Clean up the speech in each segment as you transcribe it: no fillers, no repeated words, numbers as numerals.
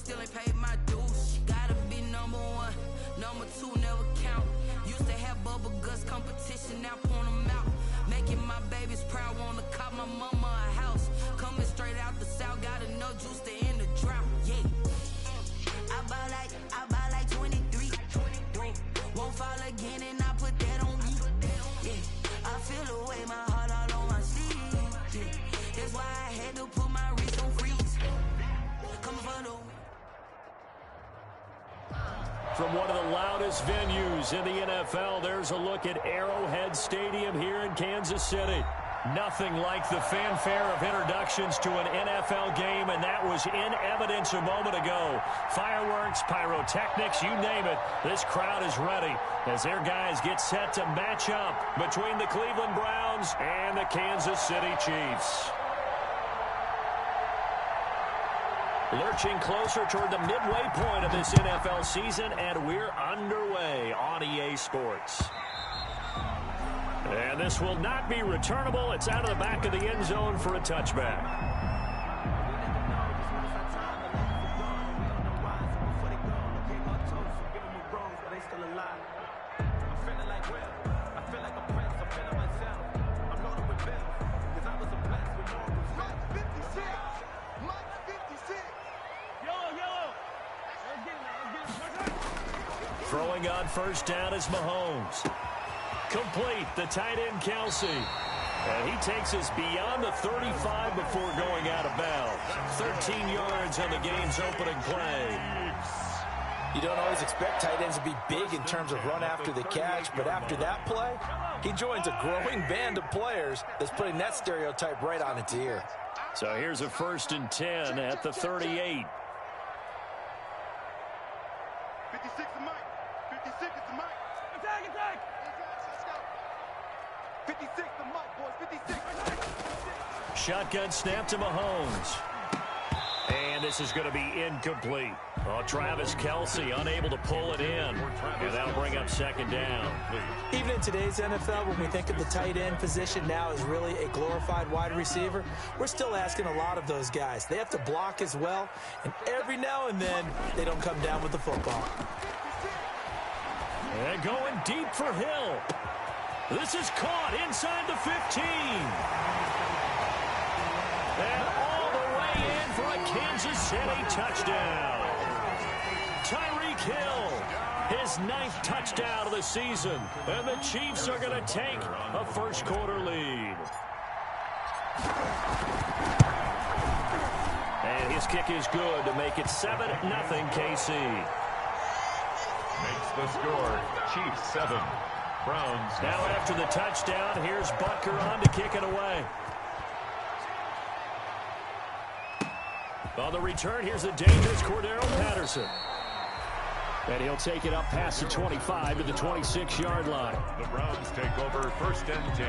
still ain't paid my dues. Gotta be number one, number two never count. Used to have bubble guts competition, now point them out. Making my babies proud, wanna cop my mama a house. Coming straight out the south, got enough juice to end the drought. Yeah, I buy like 23. Won't fall again, and I put that on me. Yeah, I feel the way, my heart all on my sleeve. Yeah, that's why I had to put my wrist on freeze. Come for the. From one of the loudest venues in the NFL, there's a look at Arrowhead Stadium here in Kansas City. Nothing like the fanfare of introductions to an NFL game, and that was in evidence a moment ago. Fireworks, pyrotechnics, you name it. This crowd is ready as their guys get set to match up between the Cleveland Browns and the Kansas City Chiefs. Lurching closer toward the midway point of this NFL season, and we're underway on EA Sports. And this will not be returnable. It's out of the back of the end zone for a touchback. Throwing on first down is Mahomes. Complete, the tight end Kelsey. And he takes us beyond the 35 before going out of bounds. 13 yards on the game's opening play. You don't always expect tight ends to be big in terms of run after the catch, but after that play, he joins a growing band of players that's putting that stereotype right on its ear. So here's a 1st and 10 at the 38. 56 is Mike. 56 is the Mike. Attack! 56 the Mike, boys. 56. Shotgun snap to Mahomes. And this is going to be incomplete. Oh, Travis Kelsey unable to pull it in. And that'll bring up 2nd down. Even in today's NFL, when we think of the tight end position now as really a glorified wide receiver, we're still asking a lot of those guys. They have to block as well, and every now and then they don't come down with the football. And going deep for Hill. This is caught inside the 15. And all the way in for a Kansas City touchdown. Tyreek Hill, his 9th touchdown of the season. And the Chiefs are going to take a first-quarter lead. And his kick is good to make it 7-0 KC. Makes the score Chiefs 7. Browns. Now after the touchdown, here's Butker on to kick it away. On the return, here's the dangerous Cordero Patterson. And he'll take it up past the 25 to the 26-yard line. The Browns take over 1st and 10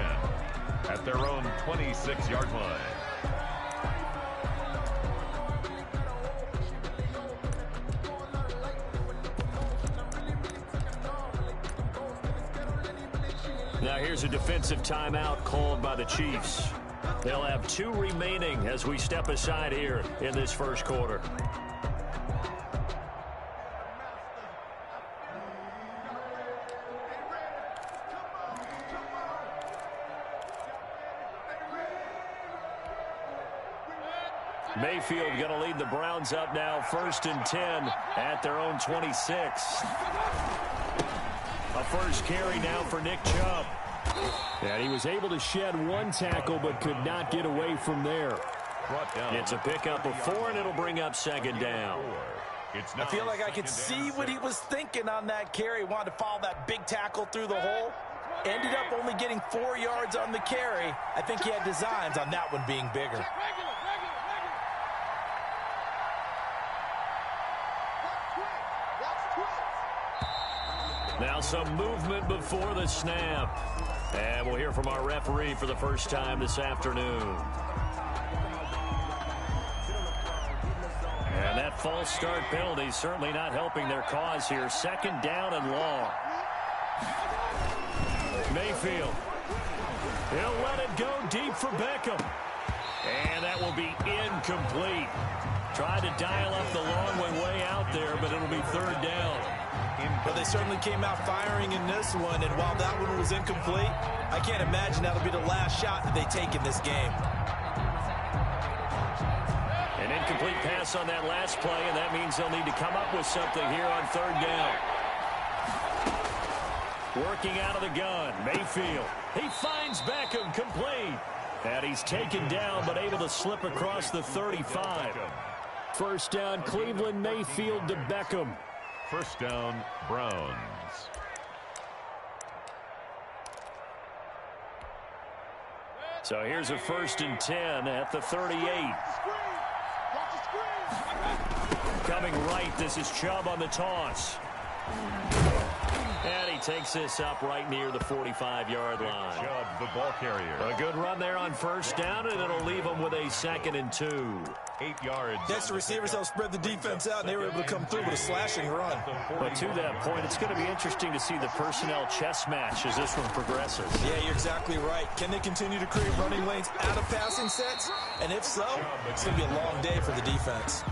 at their own 26-yard line. Now here's a defensive timeout called by the Chiefs. They'll have 2 remaining as we step aside here in this first quarter. Mayfield going to lead the Browns up now, 1st and 10 at their own 26. A first carry now for Nick Chubb. And he was able to shed 1 tackle but could not get away from there. It's a pickup of 4, and it'll bring up 2nd down. I feel like I could see what he was thinking on that carry. Wanted to follow that big tackle through the hole. Ended up only getting 4 yards on the carry. I think he had designs on that one being bigger. Now some movement before the snap. And we'll hear from our referee for the first time this afternoon. And that false start penalty certainly not helping their cause here. 2nd down and long. Mayfield. He'll let it go deep for Beckham. And that will be incomplete. Tried to dial up the long one way there, but it'll be third down. Well, they certainly came out firing in this one, and while that one was incomplete, I can't imagine that'll be the last shot that they take in this game. An incomplete pass on that last play, and that means they'll need to come up with something here on third down. Working out of the gun, Mayfield. He finds Beckham, complete. And he's taken down, but able to slip across the 35. First down, Cleveland, Mayfield to Beckham. First down, Browns. So here's a 1st and 10 at the 38. Coming right, this is Chubb on the toss. And he takes this up right near the 45-yard line. Chubb, the ball carrier. A good run there on first down, and it'll leave him with a 2nd and 2. 8 yards. Next, the receivers helped spread the defense out, and they were able to come through with a slashing run. But to that point, it's going to be interesting to see the personnel chess match as this one progresses. Yeah, you're exactly right. Can they continue to create running lanes out of passing sets? And if so, it's going to be a long day for the defense.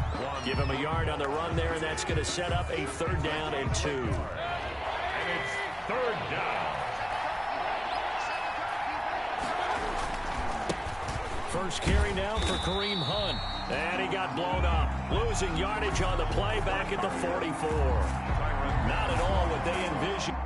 Give him a yard on the run there, and that's going to set up a 3rd down and 2. And it's 3rd down. First carry now for Kareem Hunt. And he got blown up. Losing yardage on the play back at the 44. Not at all what they envisioned.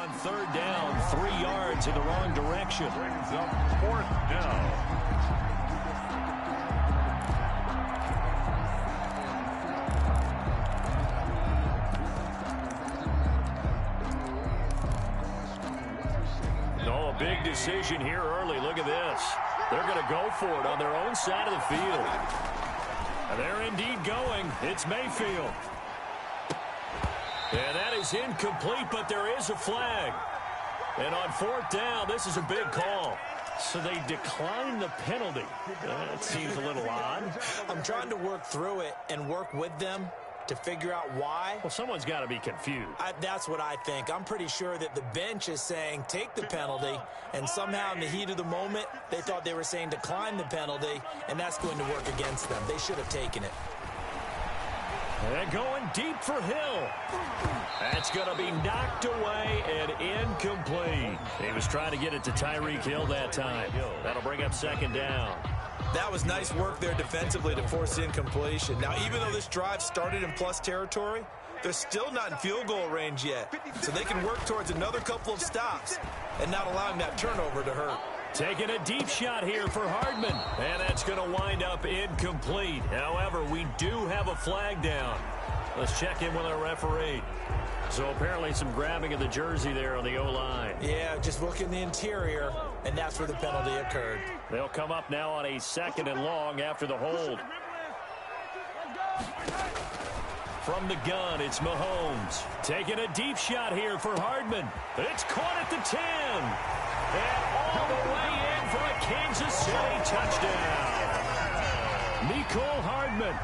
on third down, 3 yards in the wrong direction. Brings up fourth down. Oh, a big decision here early. Look at this. They're going to go for it on their own side of the field. And they're indeed going. It's Mayfield. And that is incomplete, but there is a flag. And on fourth down, this is a big call. So they decline the penalty. That seems a little odd. I'm trying to work through it and work with them to figure out why. Well, someone's got to be confused. That's what I think. I'm pretty sure that the bench is saying take the penalty, and somehow in the heat of the moment, they thought they were saying decline the penalty, and that's going to work against them. They should have taken it. And going deep for Hill. That's going to be knocked away and incomplete. He was trying to get it to Tyreek Hill that time. That'll bring up second down. That was nice work there defensively to force incompletion. Now, even though this drive started in plus territory, they're still not in field goal range yet. So they can work towards another couple of stops and not allowing that turnover to hurt. Taking a deep shot here for Hardman. And that's going to wind up incomplete. However, we do have a flag down. Let's check in with our referee. So apparently some grabbing of the jersey there on the O-line. Yeah, just look in the interior, and that's where the penalty occurred. They'll come up now on a second and long after the hold. From the gun, it's Mahomes. Taking a deep shot here for Hardman. It's caught at the 10. And all the way in for a Kansas City touchdown. Mecole Hardman,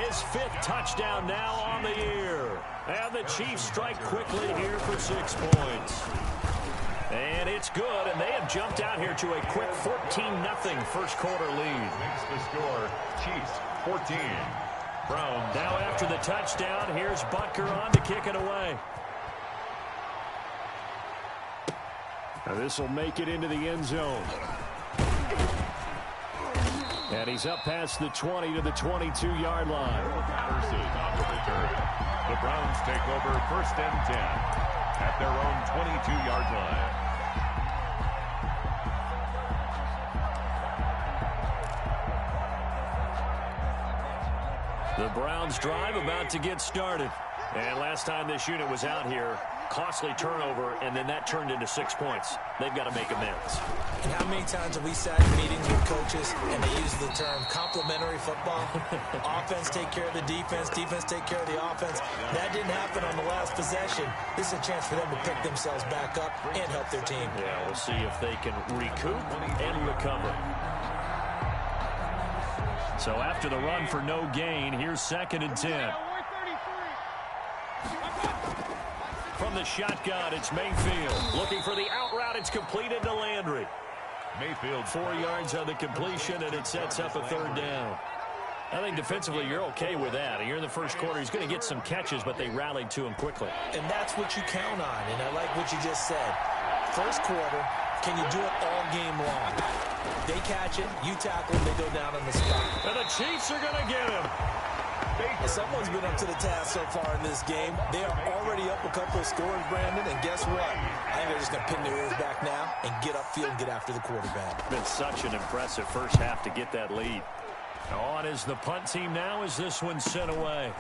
his 5th touchdown now on the year. And the Chiefs strike quickly here for 6 points. And it's good, and they have jumped out here to a quick 14-0 first quarter lead. Makes the score Chiefs 14. Browns. Now after the touchdown, here's Butker on to kick it away. Now this will make it into the end zone. And he's up past the 20 to the 22-yard line. Patterson on the return. The Browns take over first and 10 at their own 22-yard line. The Browns drive about to get started. And last time this unit was out here, costly turnover, and then that turned into 6 points. They've got to make amends. And how many times have we sat in meetings with coaches and they use the term complementary football? Offense take care of the defense, defense take care of the offense. That didn't happen on the last possession. This is a chance for them to pick themselves back up and help their team. Yeah, we'll see if they can recoup and recover. So after the run for no gain, here's second and 10. From the shotgun, it's Mayfield. Looking for the out route. It's completed to Landry. Mayfield 4 yards on the completion, and it sets up a third down. I think defensively you're okay with that. You're in the first quarter. He's going to get some catches, but they rallied to him quickly. And that's what you count on, and I like what you just said. First quarter, can you do it all game long? They catch it, you tackle them, they go down on the spot. And the Chiefs are going to get him. Someone's been up to the task so far in this game. They are already up a couple of scores, Brandon, and guess what? I think they're just going to pin their ears back now and get upfield and get after the quarterback. It's been such an impressive first half to get that lead. On is the punt team now as this one's sent away.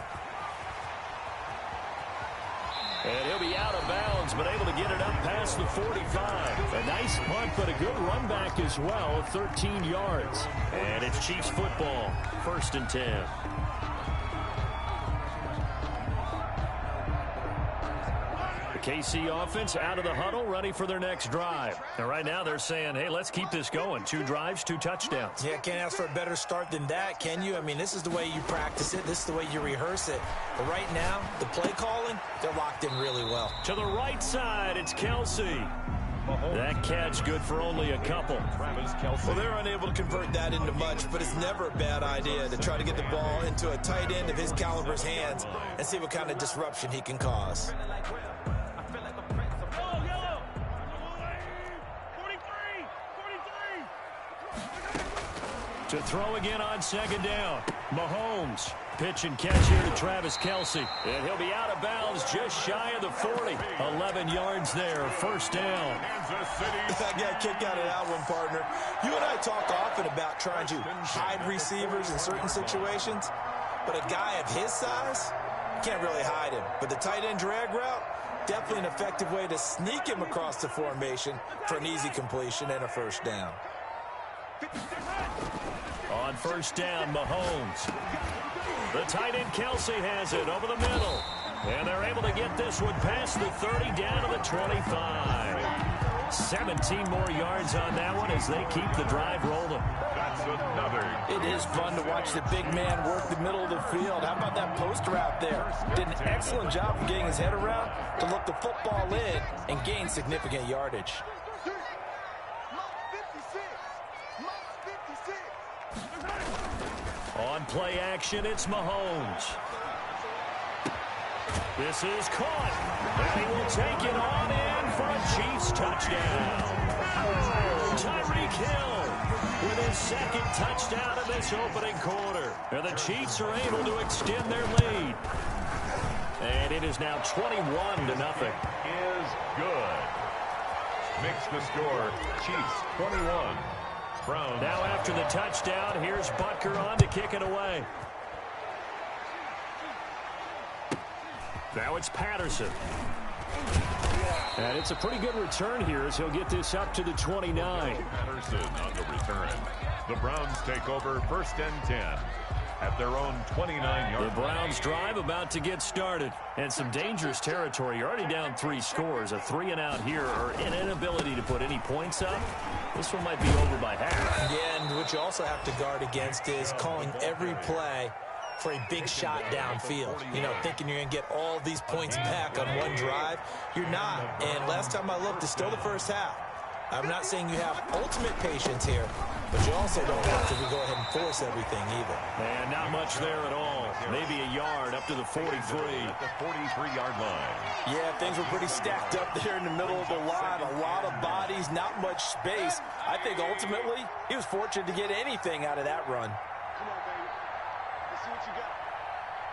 And he'll be out of bounds, but able to get it up past the 45. A nice punt, but a good run back as well, 13 yards. And it's Chiefs football, first and 10. The KC offense out of the huddle, ready for their next drive. And right now they're saying, hey, let's keep this going. 2 drives, 2 touchdowns. Yeah, can't ask for a better start than that, can you? I mean, this is the way you practice it. This is the way you rehearse it. But right now, the play calling, they're locked in really well. To the right side, it's Kelsey. That catch good for only a couple. Well, they're unable to convert that into much, but it's never a bad idea to try to get the ball into a tight end of his caliber's hands and see what kind of disruption he can cause. To throw again on second down. Mahomes pitch and catch here to Travis Kelce. And he'll be out of bounds just shy of the 40. 11 yards there, first down. I got a kick out of that one, partner. You and I talk often about trying to hide receivers in certain situations, but a guy of his size, you can't really hide him. But the tight end drag route, definitely an effective way to sneak him across the formation for an easy completion and a first down. On first down, Mahomes. The tight end Kelce has it over the middle. And they're able to get this one past the 30 down to the 25. 17 more yards on that one as they keep the drive rolling. That's another. It is fun to watch the big man work the middle of the field. How about that post route there? Did an excellent job of getting his head around to look the football in and gain significant yardage. On play action, it's Mahomes. This is caught. And he will take it on in for a Chiefs touchdown. Tyreek Hill with his second touchdown of this opening quarter. And the Chiefs are able to extend their lead. And it is now 21-0. Is good. Makes the score Chiefs 21. Browns. Now after the touchdown, here's Butker on to kick it away. Now it's Patterson. And it's a pretty good return here as he'll get this up to the 29. Patterson on the return. The Browns take over first and 10 at their own 29-yard line. The Browns drive about to get started. And some dangerous territory. You're already down 3 scores. A 3-and-out here or an inability to put any points up. This one might be over by half. Yeah, and what you also have to guard against is calling every play for a big shot downfield. You know, thinking you're going to get all these points back on one drive. You're not. And last time I looked, it's still the first half. I'm not saying you have ultimate patience here, but you also don't have to go ahead and force everything either. And not much there at all. Maybe a yard up to the 43. At the 43-yard line. Yeah, things were pretty stacked up there in the middle of the line. A lot of bodies, not much space. I think ultimately he was fortunate to get anything out of that run. Come on, baby. Let's see what you got.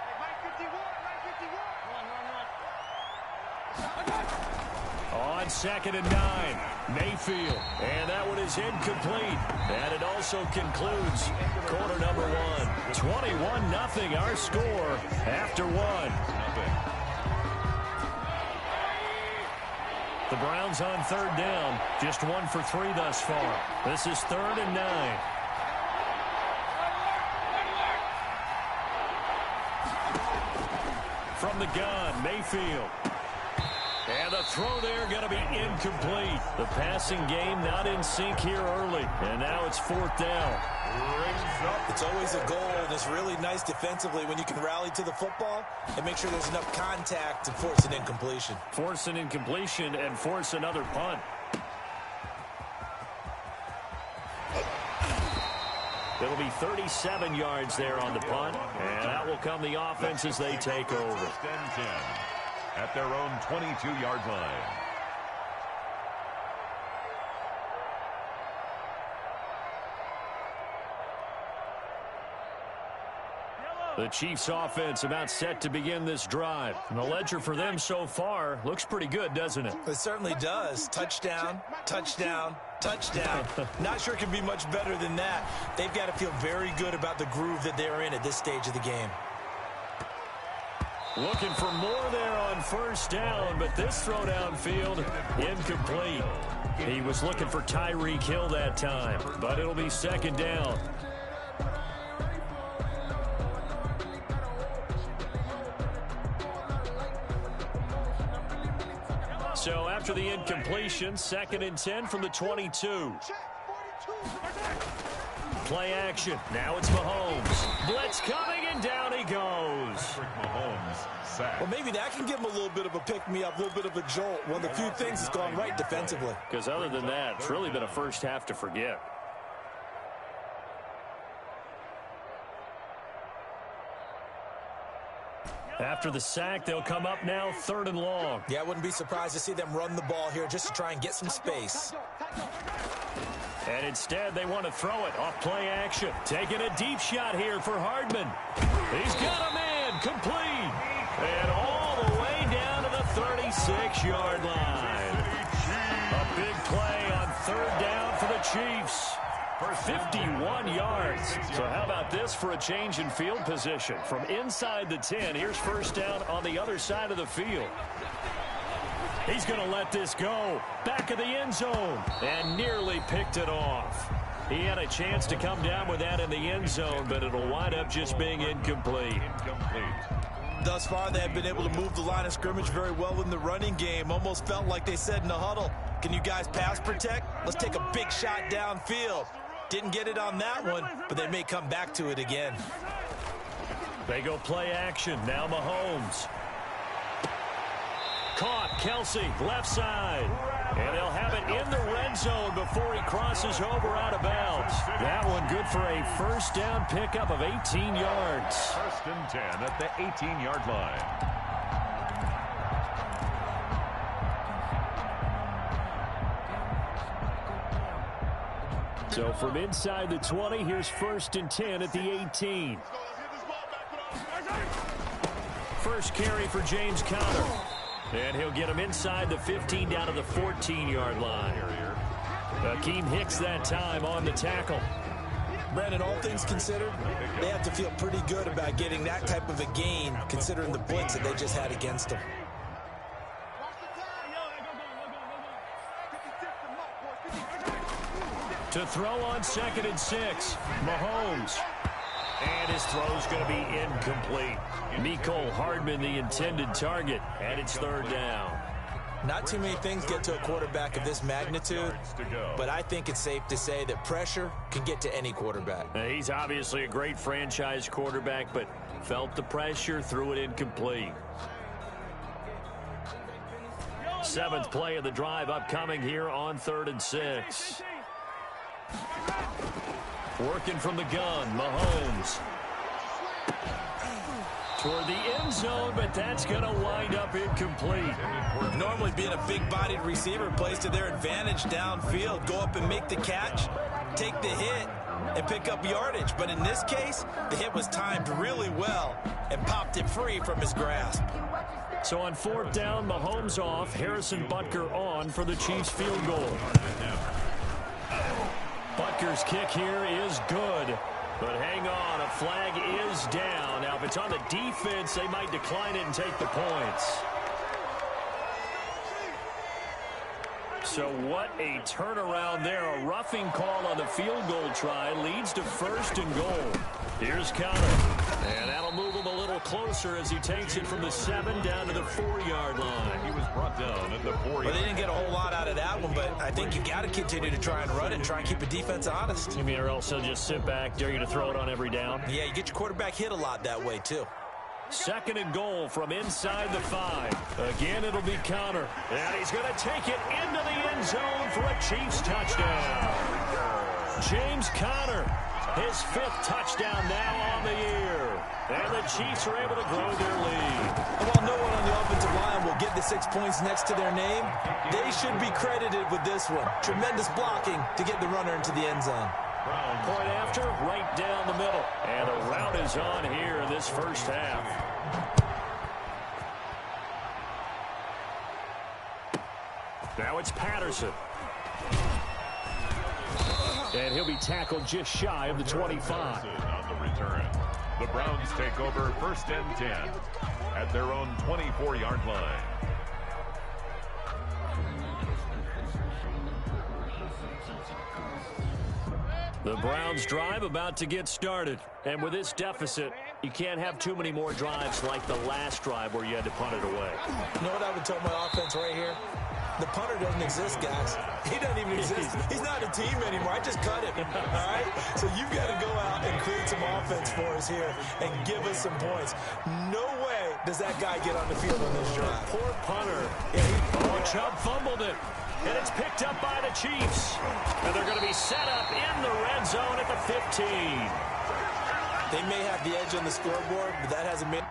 Hey, Mike 51, Mike 51. On 2nd and 9, Mayfield. And that one is incomplete. And it also concludes quarter number 1. 21-0 our score after 1. The Browns on 3rd down. Just 1 for 3 thus far. This is 3rd and 9. From the gun, Mayfield. And the throw there going to be incomplete. The passing game not in sync here early. And now it's 4th down. It's always a goal, and it's really nice defensively when you can rally to the football and make sure there's enough contact to force an incompletion. Force an incompletion and force another punt. It'll be 37 yards there on the punt. And that will come the offense as they take over. First and 10 at their own 22-yard line. The Chiefs offense about set to begin this drive. And the ledger for them so far looks pretty good, doesn't it? It certainly does. Touchdown, touchdown, touchdown. Not sure it can be much better than that. They've got to feel very good about the groove that they're in at this stage of the game. Looking for more there on first down, but this throw downfield, incomplete. He was looking for Tyreek Hill that time, but it'll be 2nd down. So after the incompletion, 2nd and 10 from the 22. Play action. Now it's Mahomes. Blitz coming, and down he goes. Mahomes sack. Well, maybe that can give him a little bit of a pick-me-up, a little bit of a jolt. One of the few things that's gone right defensively. Because other than that, it's really been a first half to forget. After the sack, they'll come up now 3rd and long. Yeah, I wouldn't be surprised to see them run the ball here just to try and get some space. And instead, they want to throw it off play action. Taking a deep shot here for Hardman. He's got a man complete. And all the way down to the 36-yard line. A big play on 3rd down for the Chiefs. For 51 yards. So how about this for a change in field position? From inside the 10, here's 1st down on the other side of the field. He's going to let this go. Back of the end zone. And nearly picked it off. He had a chance to come down with that in the end zone, but it'll wind up just being incomplete. Thus far, they have been able to move the line of scrimmage very well in the running game. Almost felt like they said in the huddle, can you guys pass protect? Let's take a big shot downfield. Didn't get it on that one, but they may come back to it again. They go play action. Now Mahomes. Caught. Kelsey, left side. And they'll have it in the red zone before he crosses over out of bounds. That one good for a 1st down pickup of 18 yards. 1st and 10 at the 18-yard line. So from inside the 20, here's 1st and 10 at the 18. First carry for James Conner. And he'll get him inside the 15 down to the 14-yard line. Akeem Hicks that time on the tackle. Brandon, all things considered, they have to feel pretty good about getting that type of a gain, considering the blitz that they just had against them. To throw on 2nd and 6, Mahomes. And his throw's going to be incomplete. Mecole Hardman, the intended target, and it's 3rd down. Not too many things get to a quarterback of this magnitude, but I think it's safe to say that pressure can get to any quarterback. He's obviously a great franchise quarterback, but felt the pressure, threw it incomplete. 7th play of the drive upcoming here on 3rd and 6. Working from the gun, Mahomes. Toward the end zone, but that's going to wind up incomplete. Normally being a big-bodied receiver plays to their advantage downfield. Go up and make the catch, take the hit, and pick up yardage. But in this case, the hit was timed really well and popped it free from his grasp. So on 4th down, Mahomes off, Harrison Butker on for the Chiefs field goal. Butker's kick here is good. But hang on, a flag is down. Now, if it's on the defense, they might decline it and take the points. So what a turnaround there. A roughing call on the field goal try leads to 1st and goal. Here's Conner. And that'll move him a little closer as he takes it from the 7 down to the 4-yard line. He was brought down at the 4-yard line. Well, they didn't get a whole lot out of that one, but I think you got to continue to try and run it and try and keep the defense honest. You mean or else they'll just sit back, dare you to throw it on every down? Yeah, you get your quarterback hit a lot that way, too. 2nd and goal from inside the 5. Again, it'll be Conner. And he's going to take it into the end zone for a Chiefs touchdown. James Conner, his 5th touchdown now on the year. And the Chiefs are able to grow their lead. And while no one on the offensive line will get the 6 points next to their name, they should be credited with this one. Tremendous blocking to get the runner into the end zone. Point after, right down the middle. And a rout is on here in this first half. Now it's Patterson. And he'll be tackled just shy of the 25. On the return. The Browns take over 1st and 10 at their own 24-yard line. The Browns drive about to get started. And with this deficit, you can't have too many more drives like the last drive where you had to punt it away. You know what I would tell my offense right here? The punter doesn't exist, guys. He doesn't even exist. He's not a team anymore. I just cut him, all right? So you've got to go out and create some offense for us here and give us some points. No way does that guy get on the field on this drive. Poor punter. Chubb fumbled it. And it's picked up by the Chiefs. And they're going to be set up in the red zone at the 15. They may have the edge on the scoreboard, but that hasn't been...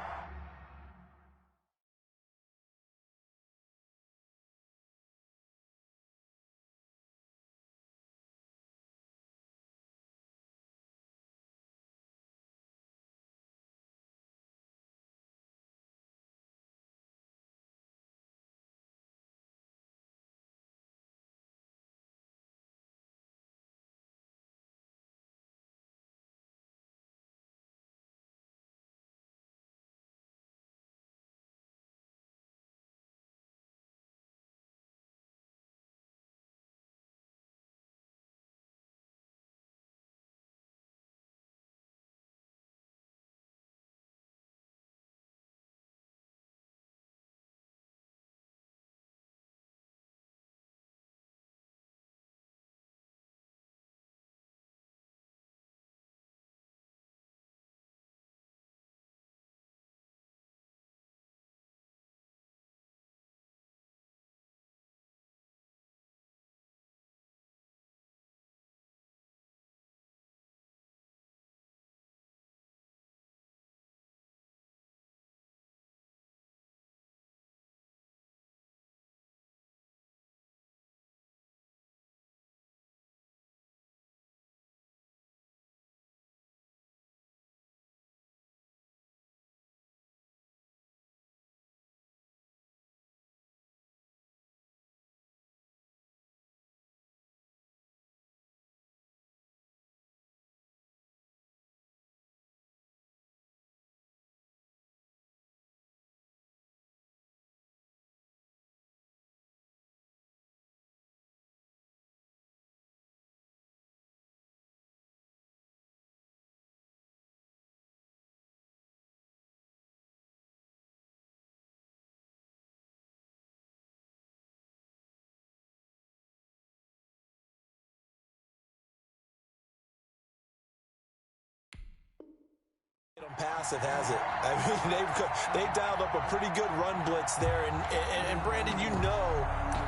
passive, has it? I mean, they dialed up a pretty good run blitz there. And Brandon, you know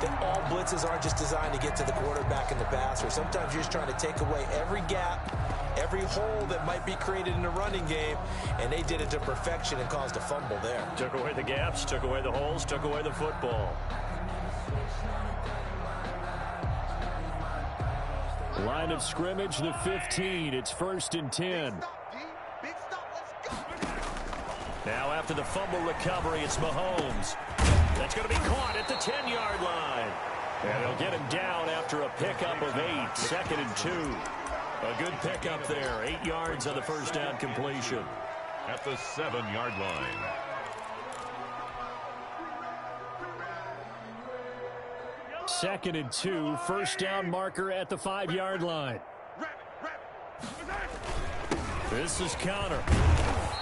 that all blitzes aren't just designed to get to the quarterback and the passer. Sometimes you're just trying to take away every gap, every hole that might be created in the running game, and they did it to perfection and caused a fumble there. Took away the gaps, took away the holes, took away the football. Line of scrimmage, the 15. It's 1st and 10. Now after the fumble recovery, it's Mahomes. That's going to be caught at the 10-yard line. And they'll get him down after a pickup of 8. 2nd and 2. A good pickup there. 8 yards on the first down completion. At the 7-yard line. Second and 2, first down marker at the 5-yard line. This is counter.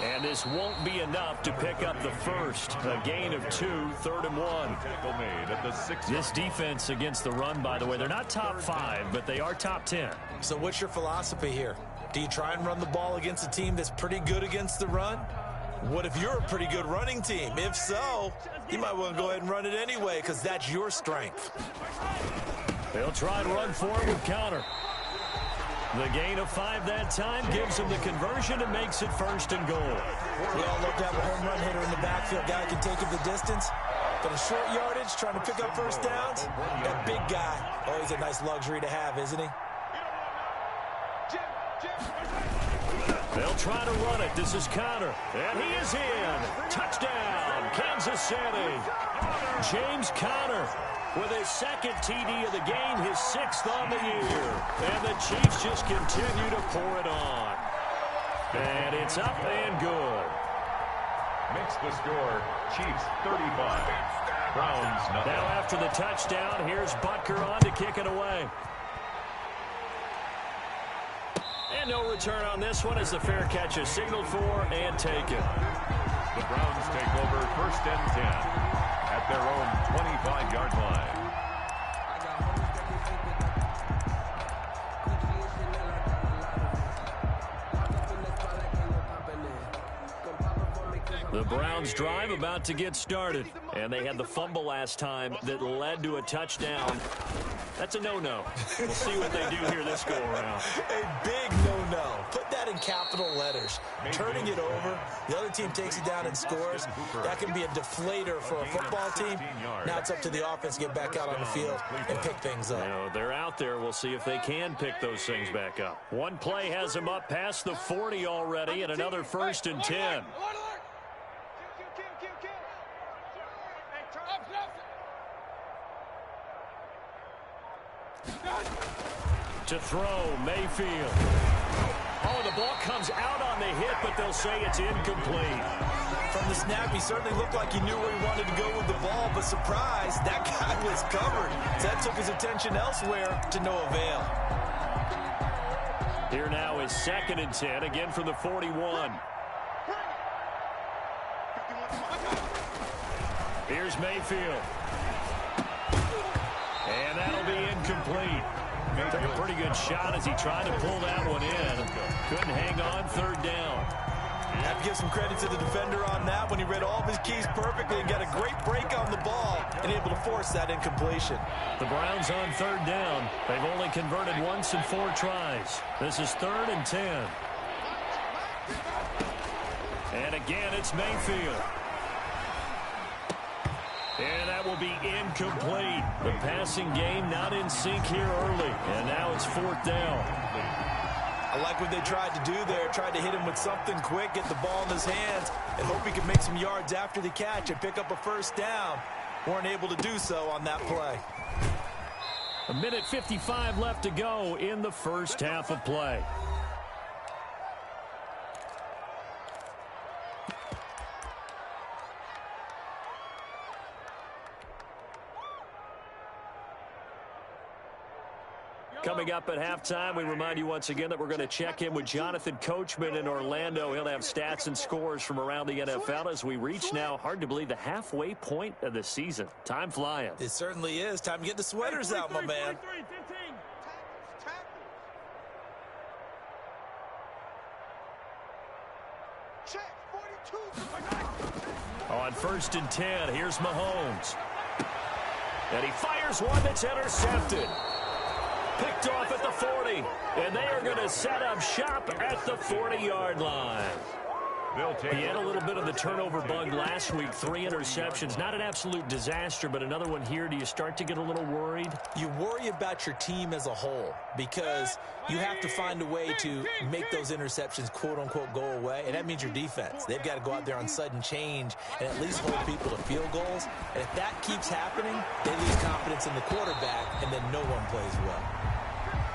And this won't be enough to pick up the first. A gain of 2, 3rd and 1. Tackle made at the 6. This defense against the run, by the way, they're not top 5, but they are top 10. So what's your philosophy here? Do you try and run the ball against a team that's pretty good against the run? What if you're a pretty good running team? If so, you might want to go ahead and run it anyway because that's your strength. They'll try and run forward with counter. The gain of 5 that time gives them the conversion and makes it 1st and goal. We all love to have a home run hitter in the backfield. Guy can take it the distance. But a short yardage, trying to pick up first downs, that big guy, always a nice luxury to have, isn't he? They'll try to run it. This is counter. And he is in. Touchdown, Kansas City. James Conner with his 2nd TD of the game, his 6th on the year. And the Chiefs just continue to pour it on. And it's up and good. Makes the score Chiefs 35. Browns nothing. Now after the touchdown, here's Butker on to kick it away. And no return on this one as the fair catch is signaled for and taken. The Browns take over 1st and 10 at their own 25-yard line. The Browns drive about to get started. And they had the fumble last time that led to a touchdown. That's a no-no. We'll see what they do here this go-around. A big no-no. Put that in capital letters. Turning it over, the other team takes it down and scores. That can be a deflator for a football team. Now it's up to the offense to get back out on the field and pick things up. You know, they're out there. We'll see if they can pick those things back up. One play has them up past the 40 already, and another 1st and 10. To throw, Mayfield. Oh, the ball comes out on the hit, but they'll say it's incomplete. From the snap, he certainly looked like he knew where he wanted to go with the ball, but surprise, that guy was covered. So that took his attention elsewhere to no avail. Here now is 2nd and 10, again from the 41. Here's Mayfield. And that'll be incomplete. Took a pretty good shot as he tried to pull that one in. Couldn't hang on, 3rd down. I have to give some credit to the defender on that when he read all of his keys perfectly and got a great break on the ball and able to force that incompletion. The Browns on 3rd down. They've only converted once in 4 tries. This is 3rd and 10. And again, it's Mayfield. And that will be incomplete. The passing game not in sync here early. And now it's 4th down. I like what they tried to do there. Tried to hit him with something quick, get the ball in his hands, and hope he could make some yards after the catch and pick up a 1st down. Weren't able to do so on that play. 1:55 left to go in the first half of play. Coming up at halftime, we remind you once again that we're going to check in with Jonathan Coachman in Orlando. He'll have stats and scores from around the NFL as we reach now, hard to believe, the halfway point of the season. Time flying. It certainly is. Time to get the sweaters out, my man. On 1st and 10, here's Mahomes. And he fires one that's intercepted. Picked off at the 40. And they are going to set up shop at the 40-yard line. He had a little bit of the turnover bug last week, 3 interceptions. Not an absolute disaster, but another one here. Do you start to get a little worried? You worry about your team as a whole because you have to find a way to make those interceptions, quote-unquote, go away, and that means your defense. They've got to go out there on sudden change and at least hold people to field goals. And if that keeps happening, they lose confidence in the quarterback, and then no one plays well.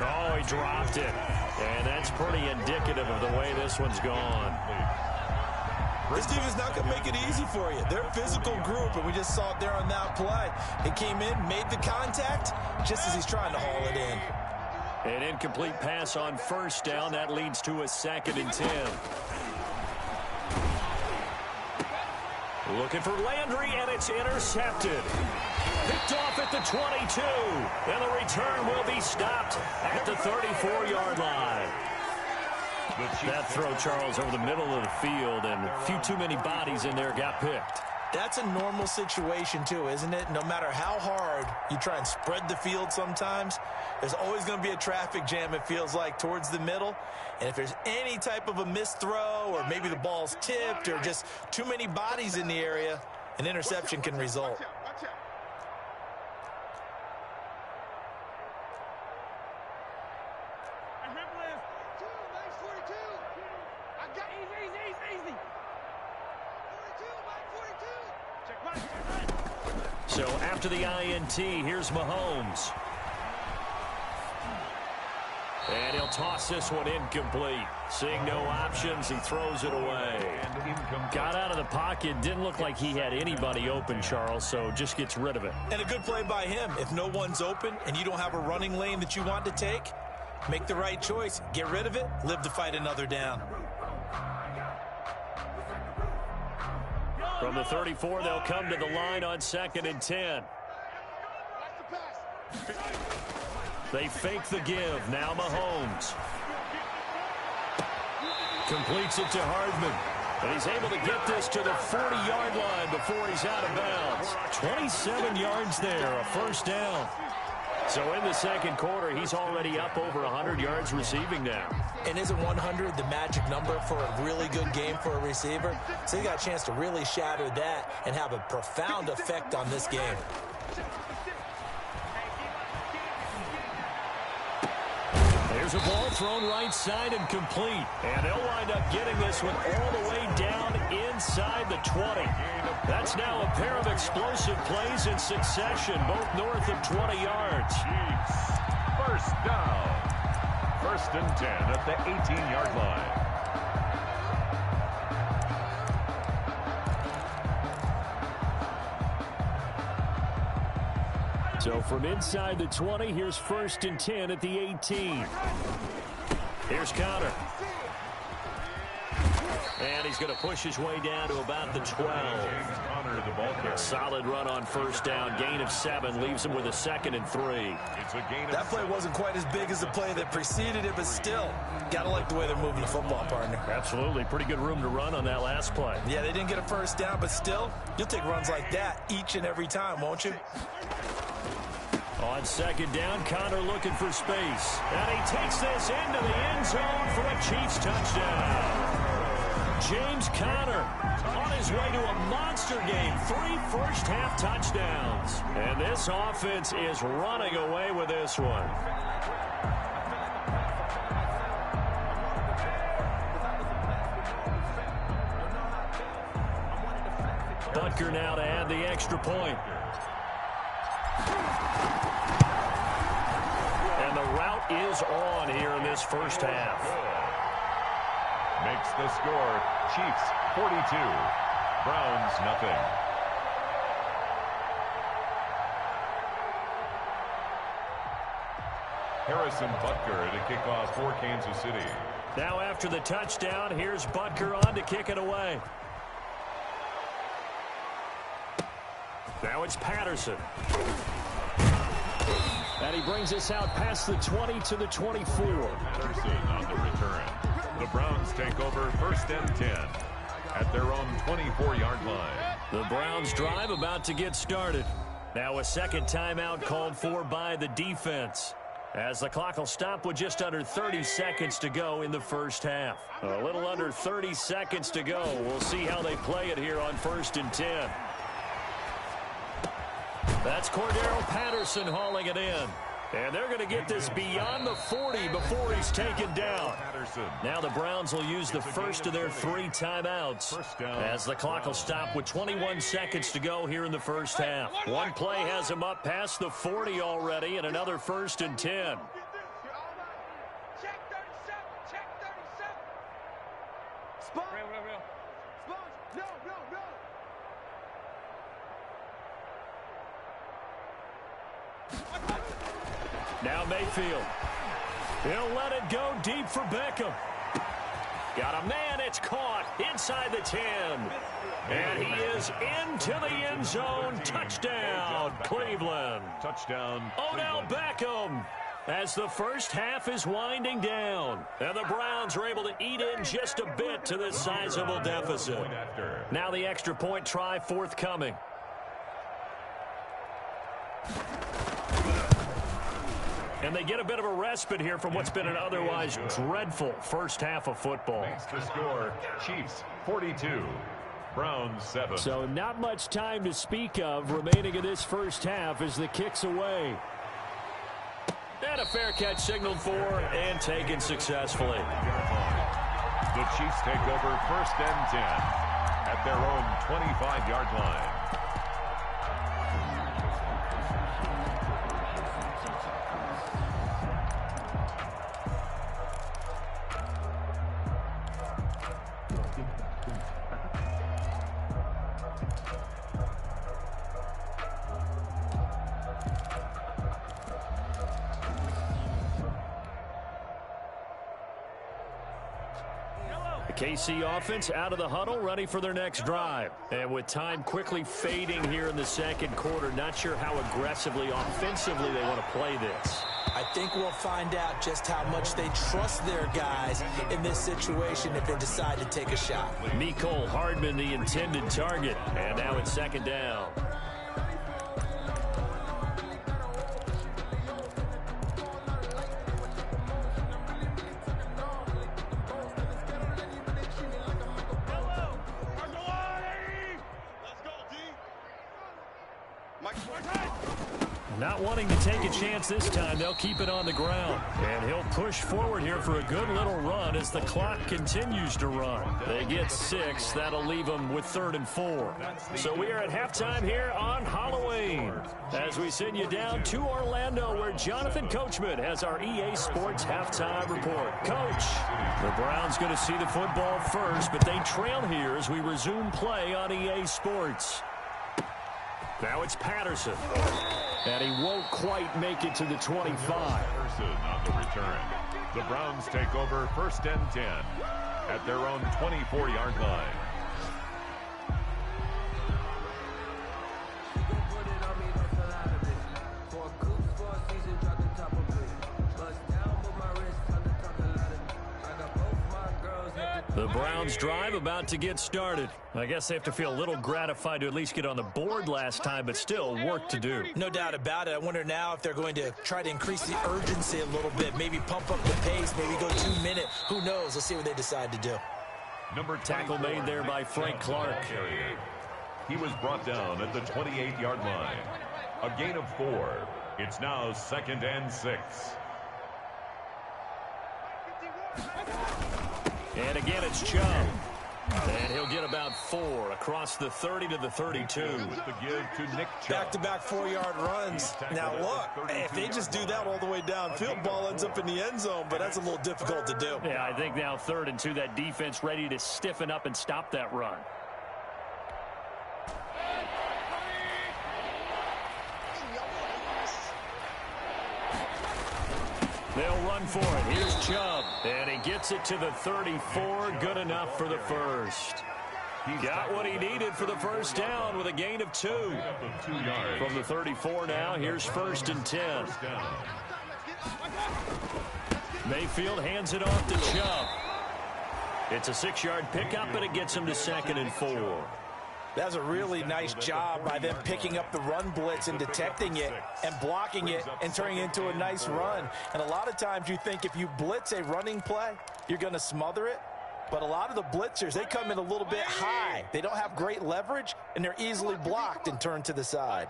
Oh, he dropped it. And that's pretty indicative of the way this one's gone. This team is not going to make it easy for you. They're a physical group, and we just saw it there on that play. He came in, made the contact, just as he's trying to haul it in. An incomplete pass on 1st down. That leads to a 2nd and 10. Looking for Landry, and it's intercepted. Picked off at the 22. And the return will be stopped at the 34-yard line. That throw, Charles, over the middle of the field, and a few too many bodies in there got picked. That's a normal situation, too, isn't it? No matter how hard you try and spread the field sometimes, there's always going to be a traffic jam, it feels like, towards the middle. And if there's any type of a missed throw or maybe the ball's tipped or just too many bodies in the area, an interception can result. So after the INT, here's Mahomes. And he'll toss this one incomplete. Seeing no options, he throws it away. Got out of the pocket. Didn't look like he had anybody open, Charles, so just gets rid of it. And a good play by him. If no one's open and you don't have a running lane that you want to take, make the right choice. Get rid of it. Live to fight another down. From the 34, they'll come to the line on 2nd and 10. They fake the give. Now Mahomes. Completes it to Hardman. And he's able to get this to the 40-yard line before he's out of bounds. 27 yards there, a 1st down. So in the 2nd quarter, he's already up over 100 yards receiving now. And isn't 100 the magic number for a really good game for a receiver? So he got a chance to really shatter that and have a profound effect on this game. There's a ball thrown right side and complete. And they'll wind up getting this one all the way down inside the 20. That's now a pair of explosive plays in succession, both north of 20 yards. First down. 1st and 10 at the 18-yard line. So from inside the 20, here's 1st and 10 at the 18. Here's Connor. And he's going to push his way down to about the 12. Solid run on 1st down. Gain of 7 leaves him with a 2nd and 3. That play wasn't quite as big as the play that preceded it, but still, got to like the way they're moving the football, partner. Absolutely. Pretty good room to run on that last play. Yeah, they didn't get a 1st down, but still, you'll take runs like that each and every time, won't you? On 2nd down, Connor looking for space. And he takes this into the end zone for a Chiefs touchdown. James Conner on his way to a monster game. 3 first-half touchdowns. And this offense is running away with this one. Butker now to add the extra point. And the route is on here in this 1st half. Makes the score Chiefs 42, Browns nothing. Harrison Butker to kick off for Kansas City. Now after the touchdown, here's Butker on to kick it away. Now it's Patterson. And he brings us out past the 20 to the 24. Patterson on the return. The Browns take over 1st and 10. at their own 24-yard line. The Browns drive about to get started. Now a second timeout called for by the defense, as the clock will stop with just under 30 seconds to go in the first half. A little under 30 seconds to go. We'll see how they play it here on 1st and 10. That's Cordero Patterson hauling it in. And they're going to get this beyond the 40 before he's taken down. Now the Browns will use the first of their 3 timeouts, as the clock will stop with 21 seconds to go here in the first half. One play has him up past the 40 already, and another 1st and 10. Check 37. Check 37. Spot. Real. Spot. No. Now Mayfield. He'll let it go deep for Beckham. Got a man, it's caught inside the 10. And he is into the end zone. Touchdown, Cleveland. Touchdown, Odell Beckham, as the first half is winding down. And the Browns are able to eat in just a bit to this sizable deficit. Now the extra point try forthcoming. And they get a bit of a respite here from what's been an otherwise dreadful first half of football. Makes the score, Chiefs 42, Browns 7. So not much time to speak of remaining in this first half as the kick's away. And a fair catch signaled for and taken successfully. The Chiefs take over 1st and 10 at their own 25-yard line. KC offense out of the huddle, ready for their next drive. And with time quickly fading here in the second quarter, not sure how aggressively, offensively they want to play this. I think we'll find out just how much they trust their guys in this situation if they decide to take a shot. Mecole Hardman, the intended target. And now it's 2nd down. Not wanting to take a chance this time, they'll keep it on the ground. And he'll push forward here for a good little run as the clock continues to run. They get 6. That'll leave them with 3rd and 4. So we are at halftime here on Halloween, as we send you down to Orlando, where Jonathan Coachman has our EA Sports halftime report. Coach, the Browns going to see the football first, but they trail here as we resume play on EA Sports. Now it's Patterson. And he won't quite make it to the 25. Patterson on the return. The Browns take over 1st and 10 at their own 24-yard line. The Browns drive about to get started. I guess they have to feel a little gratified to at least get on the board last time, but still work to do. No doubt about it. I wonder now if they're going to try to increase the urgency a little bit, maybe pump up the pace, maybe go 2 minute. Who knows? Let's see what they decide to do. Number tackle made there by Frank Clark. He was brought down at the 28-yard line. A gain of 4. It's now 2nd and 6. And again, it's Chubb. And he'll get about 4 across the 30 to the 32. Back-to-back 4-yard runs. Now, look, if they just do that all the way downfield, ball ends up in the end zone, but that's a little difficult to do. Yeah, I think now 3rd and 2, that defense ready to stiffen up and stop that run. They'll run for it. Here's Chubb. And he gets it to the 34. Good enough for the first. He got what he needed for the first down with a gain of 2. From the 34 now, here's 1st and 10. Mayfield hands it off to Chubb. It's a 6-yard pickup, and it gets him to 2nd and 4. That's a really nice job by them picking up the run blitz and detecting it and blocking it and turning it into a nice run. And a lot of times you think if you blitz a running play, you're going to smother it. But a lot of the blitzers, they come in a little bit high. They don't have great leverage, and they're easily blocked and turned to the side.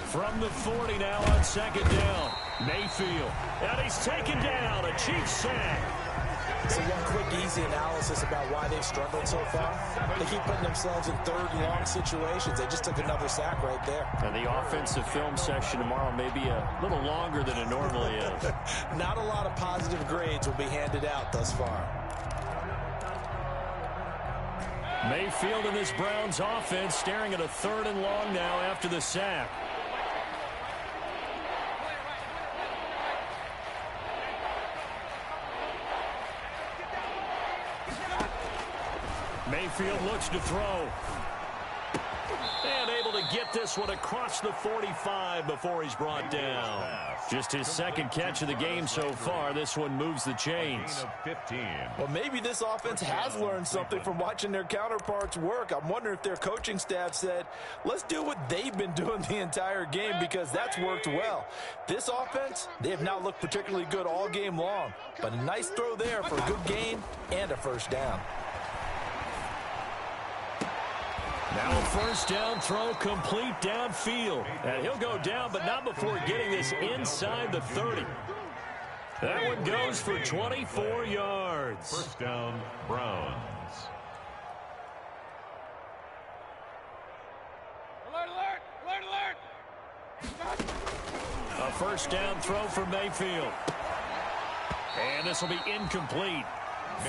From the 40 now on 2nd down. Mayfield. And he's taken down. A Chiefs sack. So one quick, easy analysis about why they've struggled so far. They keep putting themselves in 3rd and long situations. They just took another sack right there. And the offensive film session tomorrow may be a little longer than it normally is. Not a lot of positive grades will be handed out thus far. Mayfield in this Browns offense staring at a 3rd and long now after the sack. Mayfield looks to throw. And able to get this one across the 45 before he's brought down. Just his 2nd catch of the game so far. This one moves the chains. Well, maybe this offense has learned something from watching their counterparts work. I'm wondering if their coaching staff said, let's do what they've been doing the entire game, because that's worked well. This offense, they have not looked particularly good all game long. But a nice throw there for a good gain and a 1st down. Now a 1st down throw complete downfield. And he'll go down, but not before getting this inside the 30. That one goes for 24 yards. 1st down, Browns. Alert, alert, alert, alert. A 1st down throw for Mayfield. And this will be incomplete.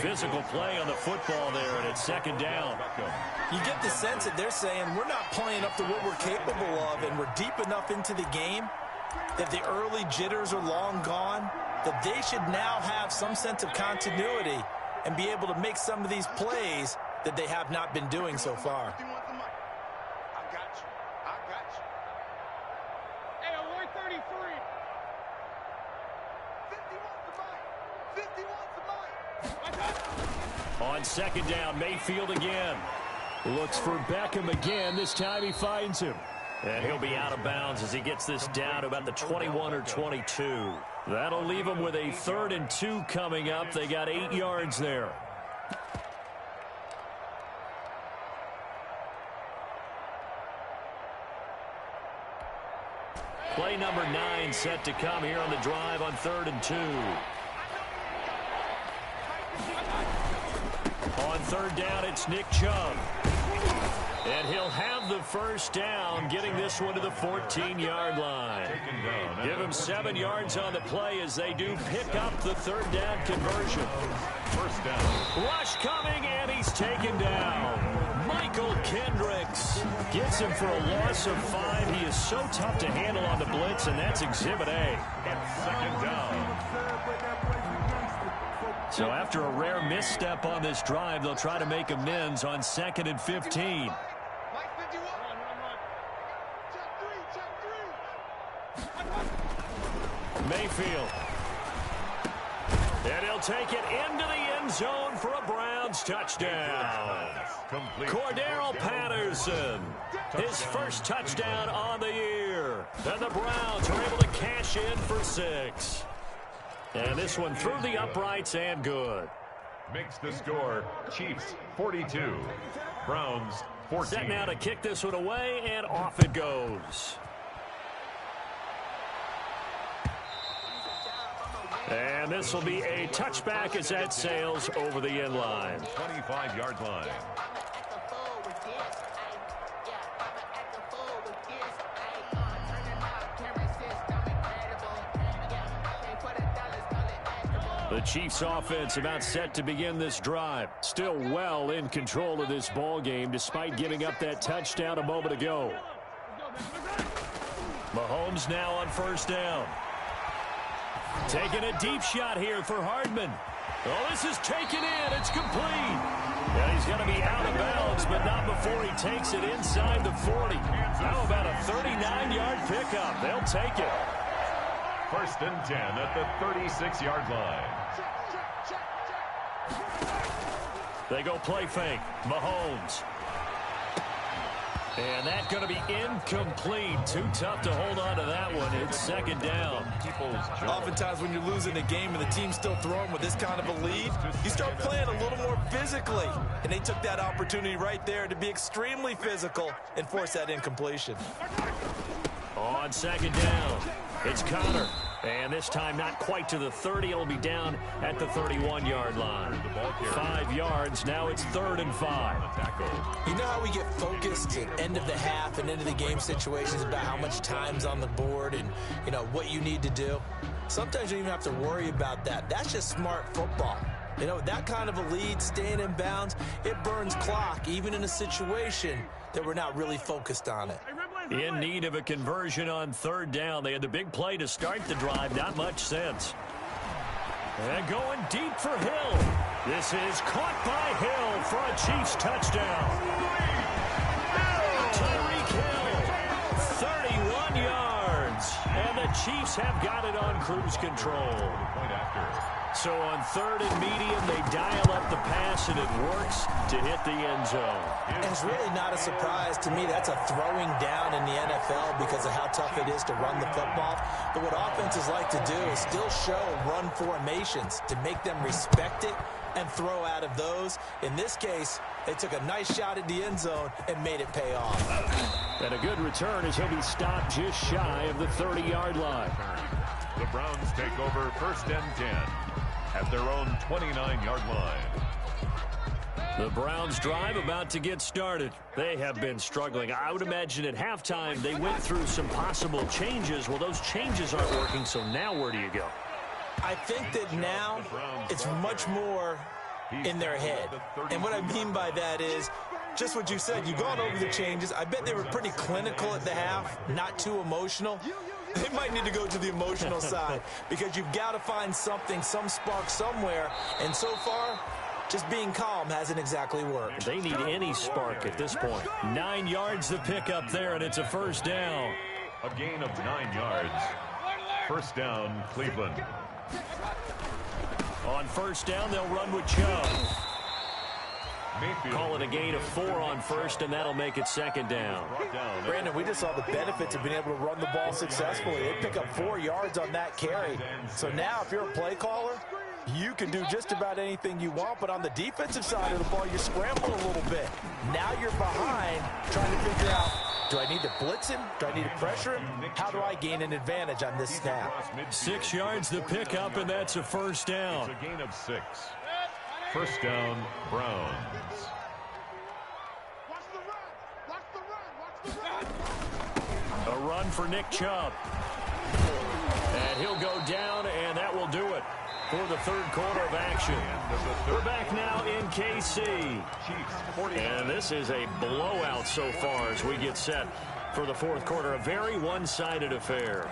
Physical play on the football there, and it's 2nd down. You get the sense that they're saying we're not playing up to what we're capable of, and we're deep enough into the game that the early jitters are long gone, that they should now have some sense of continuity and be able to make some of these plays that they have not been doing so far. I got you. I got you. Hey, alert 33. 50 wants the mic. 50 wants the mic. On 2nd down, Mayfield again. Looks for Beckham again. This time he finds him. And he'll be out of bounds as he gets this down to about the 21 or 22. That'll leave him with a 3rd and 2 coming up. They got 8 yards there. Play number 9 set to come here on the drive on 3rd and 2. On 3rd down, it's Nick Chubb. And he'll have the 1st down, getting this one to the 14-yard line. Give him 7 yards on the play as they do pick up the 3rd down conversion. 1st down. Rush coming, and he's taken down. Michael Kendricks gets him for a loss of 5. He is so tough to handle on the blitz, and that's Exhibit A. It's 2nd down. So after a rare misstep on this drive, they'll try to make amends on 2nd and 15. Mayfield. And he'll take it into the end zone for a Browns touchdown. Cordero Patterson, his 1st touchdown on the year. And the Browns are able to cash in for 6. And this one through the uprights and good. Makes the score Chiefs 42, Browns 14. Set now to kick this one away, and off it goes. And this will be a touchback as that sails over the end line. 25-yard line. The Chiefs offense about set to begin this drive. Still well in control of this ball game despite giving up that touchdown a moment ago. Mahomes now on 1st down. Taking a deep shot here for Hardman. Oh, this is taken in. It's complete. And he's going to be out of bounds, but not before he takes it inside the 40. How about a 39-yard pickup? They'll take it. First and 10 at the 36-yard line. They go play fake. Mahomes. And that's going to be incomplete. Too tough to hold on to that one. It's second down. Oftentimes when you're losing a game and the team's still throwing with this kind of a lead, you start playing a little more physically. And they took that opportunity right there to be extremely physical and force that incompletion. On second down, it's Connor. And this time not quite to the 30. It'll be down at the 31-yard line. 5 yards. Now it's 3rd and 5. You know how we get focused at end of the half and into the game situations about how much time's on the board and, you know, what you need to do? Sometimes you don't even have to worry about that. That's just smart football. You know, that kind of a lead, staying in bounds, it burns clock, even in a situation that we're not really focused on it. In need of a conversion on 3rd down. They had the big play to start the drive. Not much sense. And going deep for Hill. This is caught by Hill for a Chiefs touchdown. Tyreek Hill, 31 yards. And the Chiefs have got it on cruise control. So on 3rd and medium, they dial up the pass, and it works to hit the end zone. And it's really not a surprise to me. That's a throwing down in the NFL because of how tough it is to run the football. But what offenses like to do is still show run formations to make them respect it and throw out of those. In this case, they took a nice shot at the end zone and made it pay off. And a good return as he'll be stopped just shy of the 30-yard line. The Browns take over 1st and 10 at their own 29-yard line. The Browns drive about to get started. They have been struggling. I would imagine at halftime they went through some possible changes. Well, those changes aren't working, so now where do you go? I think that now it's much more in their head. And what I mean by that is just what you said. You've gone over the changes. I bet they were pretty clinical at the half, not too emotional. They might need to go to the emotional side because you've got to find something, some spark somewhere. And so far, just being calm hasn't exactly worked. They need any spark at this point. 9 yards to pick up there, and it's a 1st down. A gain of 9 yards. 1st down, Cleveland. On 1st down, they'll run with Chubb. Call it a gain of 4 on 1st, and that'll make it 2nd down. Brandon, we just saw the benefits of being able to run the ball successfully. They pick up 4 yards on that carry. So now if you're a play caller, you can do just about anything you want, but on the defensive side of the ball, you scramble a little bit. Now you're behind trying to figure out, do I need to blitz him? Do I need to pressure him? How do I gain an advantage on this snap? 6 yards to pick up, and that's a 1st down. It's a gain of 6. 1st down, Browns. A run for Nick Chubb. And he'll go down, and that will do it for the 3rd quarter of action. We're back now in KC. And this is a blowout so far as we get set for the 4th quarter. A very one-sided affair.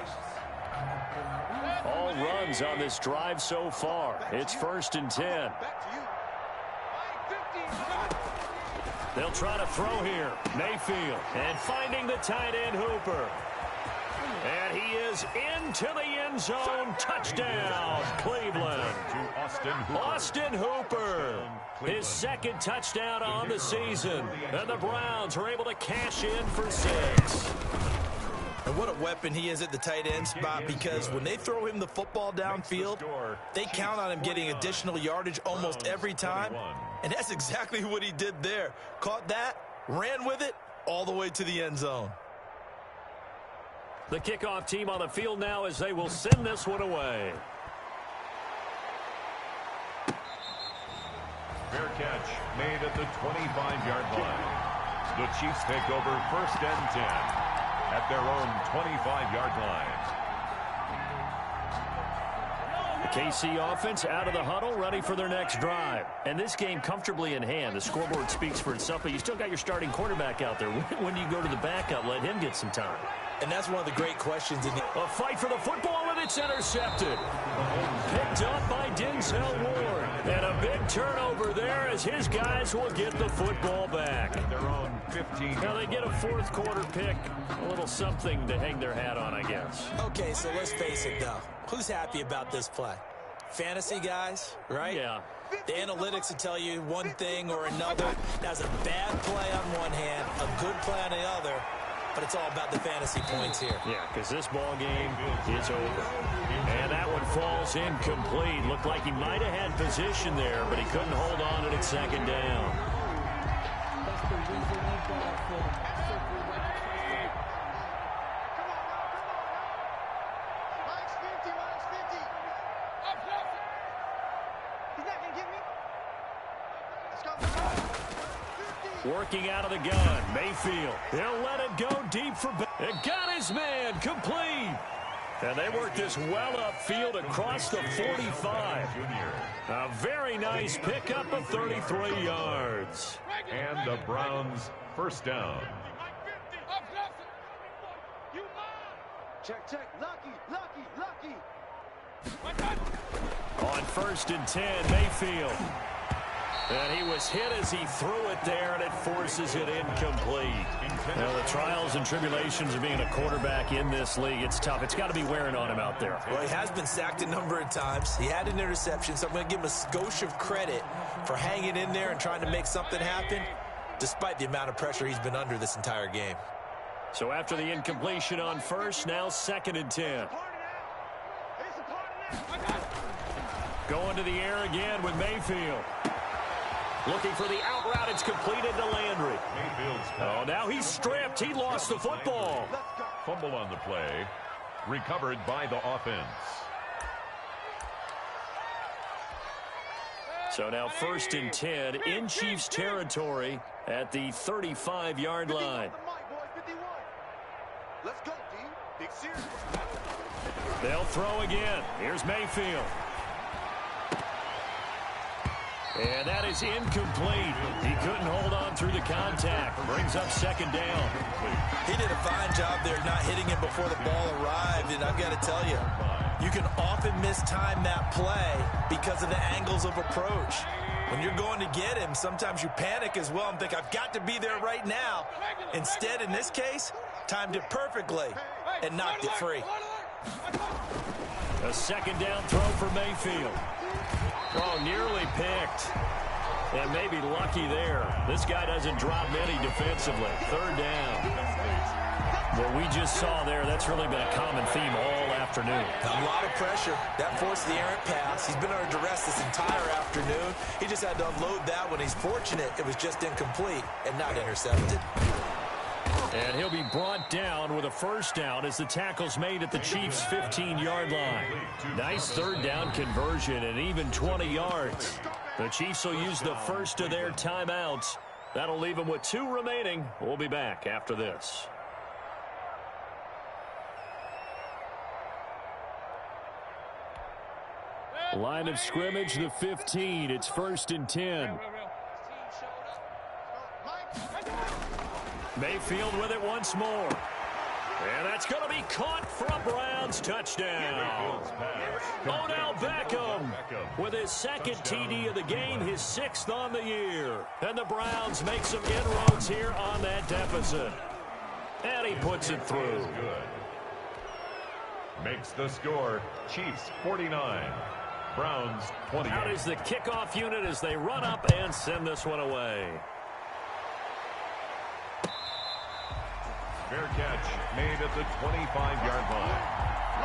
All runs on this drive so far. It's 1st and 10. They'll try to throw here. Mayfield. And finding the tight end, Hooper. And he is into the end zone. Touchdown, Cleveland. Austin Hooper. His 2nd touchdown on the season. And the Browns are able to cash in for 6. And what a weapon he is at the tight end spot, because when they throw him the football downfield, they count on him getting additional yardage almost every time. And that's exactly what he did there. Caught that, ran with it, all the way to the end zone. The kickoff team on the field now as they will send this one away. Fair catch made at the 25-yard line. The Chiefs take over 1st and 10 at their own 25-yard line. The KC offense out of the huddle, ready for their next drive. And this game comfortably in hand. The scoreboard speaks for itself, but you still got your starting quarterback out there. When do you go to the backup? Let him get some time. And that's one of the great questions. A fight for the football, and it's intercepted. Picked up by Denzel Ward. And a big turnover there as his guys will get the football back. At their own 15. Now they get a fourth quarter pick. A little something to hang their hat on, I guess. Okay, so let's face it, though. Who's happy about this play? Fantasy guys, right? Yeah. The analytics will tell you one thing or another. That's a bad play on one hand, a good play on the other. But it's all about the fantasy points here. Yeah, because this ball game is over. And that one falls incomplete. Looked like he might have had position there, but he couldn't hold on to it second down. Working out of the gun, Mayfield. He'll let it go deep for... It got his man complete. And they work this well upfield across the 45. A very nice pickup of 33 yards. And the Browns first down. Check, check. Lucky. On 1st and 10, Mayfield. And he was hit as he threw it there, and it forces it incomplete. Well, the trials and tribulations of being a quarterback in this league, it's tough. It's got to be wearing on him out there. Well, he has been sacked a number of times. He had an interception, so I'm going to give him a skosh of credit for hanging in there and trying to make something happen, despite the amount of pressure he's been under this entire game. So after the incompletion on 1st, now 2nd and 10. Going to the air again with Mayfield. Looking for the out route. It's completed to Landry. Oh, now he's stripped. He lost the football. Fumble on the play. Recovered by the offense. So now 1st and 10 in Chiefs territory at the 35-yard line. Let's go, D. Big series. They'll throw again. Here's Mayfield. And that is incomplete. He couldn't hold on through the contact. Brings up 2nd down. He did a fine job there not hitting him before the ball arrived. And I've got to tell you, you can often mistime that play because of the angles of approach. When you're going to get him, sometimes you panic as well and think, I've got to be there right now. Instead, in this case, timed it perfectly and knocked it free. A 2nd down throw for Mayfield. Oh, nearly picked. And maybe lucky there. This guy doesn't drop many defensively. 3rd down. What we just saw there, that's really been a common theme all afternoon. A lot of pressure. That forced the errant pass. He's been under duress this entire afternoon. He just had to unload that one. He's fortunate it was just incomplete and not intercepted. And he'll be brought down with a 1st down as the tackle's made at the Chiefs' 15-yard line. Nice 3rd down conversion and even 20 yards. The Chiefs will use the first of their timeouts. That'll leave them with 2 remaining. We'll be back after this. Line of scrimmage, the 15. It's 1st and 10. Mayfield with it once more. And that's going to be caught for a Browns touchdown. Odell Beckham with his 2nd TD of the game, his 6th on the year. And the Browns make some inroads here on that deficit. And he puts it through. Makes the score Chiefs 49. Browns 28. Out is the kickoff unit as they run up and send this one away. Fair catch made at the 25-yard line.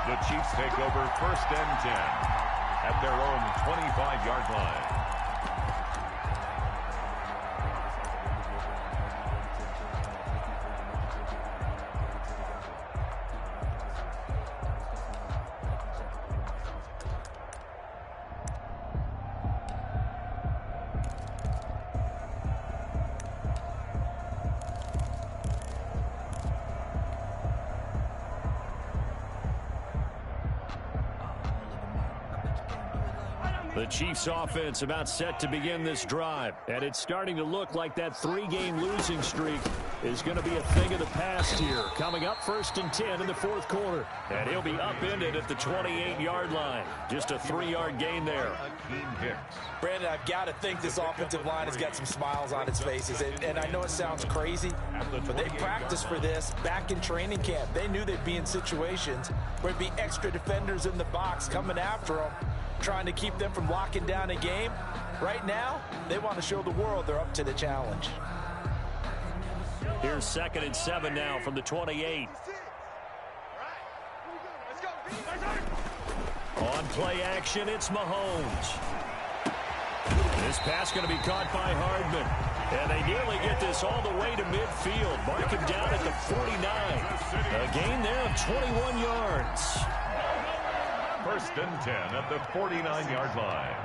The Chiefs take over 1st and 10 at their own 25-yard line. The Chiefs offense about set to begin this drive, and it's starting to look like that 3-game losing streak is going to be a thing of the past here. Coming up 1st and 10 in the fourth quarter. And he'll be upended at the 28-yard line. Just a 3-yard gain there. Brandon, I've got to think this offensive line has got some smiles on its faces. And I know it sounds crazy, but they practiced for this back in training camp. They knew they'd be in situations where there'd be extra defenders in the box coming after them, trying to keep them from locking down a game. Right now, they want to show the world they're up to the challenge. Here's 2nd and 7 now from the 28. On play action, it's Mahomes. This pass going to be caught by Hardman. And they nearly get this all the way to midfield. Mark him down at the 49. A gain there of 21 yards. 1st and 10 at the 49-yard line.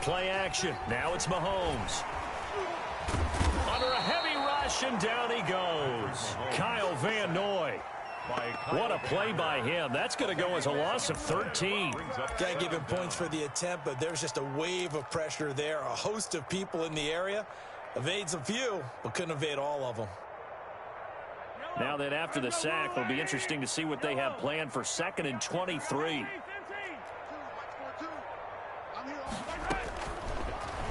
Play action. Now it's Mahomes. Under a heavy rush, and down he goes. Kyle Van Noy. What a play by him. That's going to go as a loss of 13. Can't give him points for the attempt, but there's just a wave of pressure there. A host of people in the area. Evades a few, but couldn't evade all of them. Now that after the sack, it'll be interesting to see what they have planned for 2nd and 23.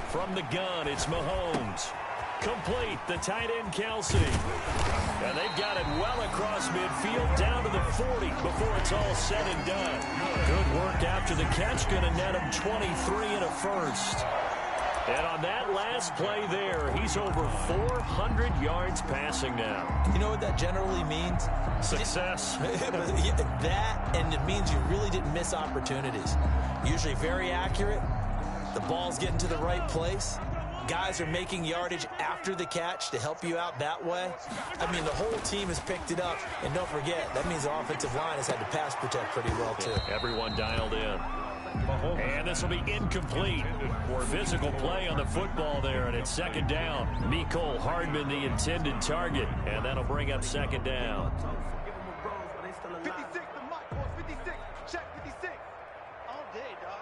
From the gun, it's Mahomes. Complete, the tight end, Kelsey. And they've got it well across midfield, down to the 40 before it's all said and done. Good work after the catch, going to net him 23 and a first. And on that last play there, he's over 400 yards passing now. You know what that generally means? Success. That, and it means you really didn't miss opportunities. Usually very accurate. The ball's getting to the right place. Guys are making yardage after the catch to help you out that way. I mean, the whole team has picked it up. And don't forget, that means the offensive line has had to pass protect pretty well, too. Everyone dialed in. And this will be incomplete. Physical play on the football there, and it's 2nd down. Mecole Hardman, the intended target, and that'll bring up 2nd down. 56, the mic, boys, 56. Check 56. All day, dog.